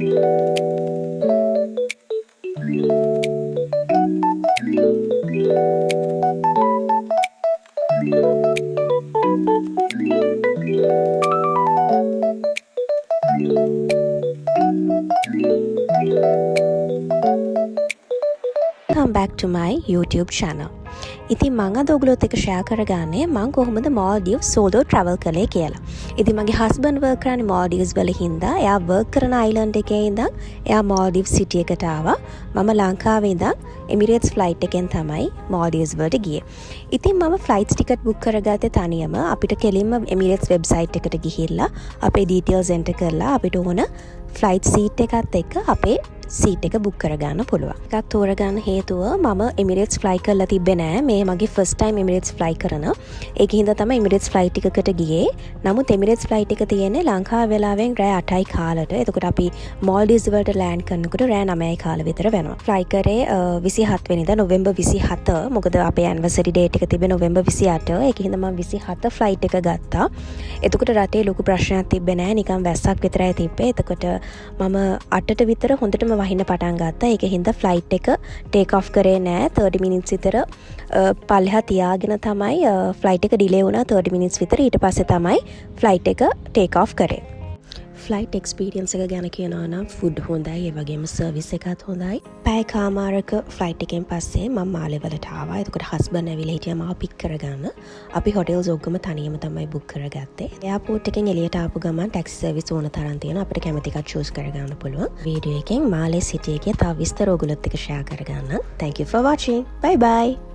Welcome back to my YouTube channel. ඉතින් මම අද ඔයගොල්ලොත් එක්ක ෂෙයා කරගන්නේ මම කොහොමද මාල්ඩීව්ස් සෝලෝ ට්‍රැවල් කළේ කියලා. ඉතින් මගේ හස්බන්ඩ් වර්ක් කරන්නේ මාල්ඩීව්ස් වල හින්දා එයා වර්ක් කරන අයිලන්ඩ් එකේ ඉඳන් එයා මාල්ඩීව්ස් සිටි එකට ආවා. මම ලංකාවේ ඉඳන් එමිරේට්ස් ෆ්ලයිට් එකෙන් තමයි මාල්ඩීව්ස් වලට ගියේ. ඉතින් මම ෆ්ලයිට්ස් ටිකට් බුක් කරගත්තේ තනියම. අපිට කෙලින්ම එමිරේට්ස් වෙබ්සයිට් එකට ගිහිල්ලා අපේ ඩීටේල්ස් එන්ටර් කරලා අපිට ඕන ෆ්ලයිට් සීට් එකත් එක්ක අපේ සීට් එක බුක් කරගන්න පුළුවන්. එකක් තෝරගන්න හේතුව මම එමිරේට්ස් ෆ්ලයි කරලා තිබ්බේ නෑ. මේ මගේ ෆස්ට් ටයිම් එමිරේට්ස් ෆ්ලයි කරන. ඒක හින්දා තමයි එමිරේට්ස් ෆ්ලයිට් එකකට ගියේ. නමුත් එමිරේට්ස් ෆ්ලයිට් එක තියෙන්නේ ලංකාව වෙලාවෙන් රෑ 8යි කාලට. එතකොට අපි මාල්ඩීව්ස් වලට ලෑන්ඩ් කරනකොට රෑ 9යි කාල විතර වෙනවා. ෆ්ලයි කරේ 27 වෙනිදා නොවෙම්බර් 27. මොකද අපේ ඇනිවර්සරි ඩේට් එක තිබ්බේ නොවෙම්බර් 28. ඒක හින්දා මම 27 ෆ්ලයිට් එක ගත්තා. එතකොට රටේ ලොකු ප්‍රශ්නයක් තිබ්බේ නෑ. නිකන් වැස්සක් විතරයි තිබ්බේ. එතකොට මම 8ට විතර හොඳටම වහින්න පටන් ගත්තා. ඒක හින්දා ෆ්ලයිට් එක ටේක් ඔෆ් කරේ නෑ. 30 මිනිත්ස් විතර පල්ලෙහා තියාගෙන තමයි ෆ්ලයිට් එක ඩිලේ වුණා 30 මිනිත්ස් විතර. ඊට පස්සේ තමයි ෆ්ලයිට් එක ටේක් ඔෆ් කරේ. ෆ්ලයිට් එක්ස්පීරියන්ස් එක ගැන කියනවා නම් ෆුඩ් හොඳයි, ඒ වගේම සර්විස් එකත් හොඳයි. පැය කාමාරක ෆ්ලයිට් එකෙන් පස්සේ මම මාලේ වලට ආවා. එතකොට හස්බන්ඩ් ඇවිල්ලා හිටියා මාව පික් කරගන්න. අපි හොටෙල්ස් ඔක්කොම තනියම තමයි බුක් කරගත්තේ. එයාපෝට් එකෙන් එළියට ආපු ගමන් ටැක්සි සර්විස් ඕන තරම් තියෙනවා. අපිට කැමති එකක් චූස් කරගන්න පුළුවන්. වීඩියෝ එකෙන් මාලේ සිටි එකේ තව විස්තර ඔයගොල්ලොත් එක්ක ෂෙයා කරගන්න. Thank you for watching. Bye bye.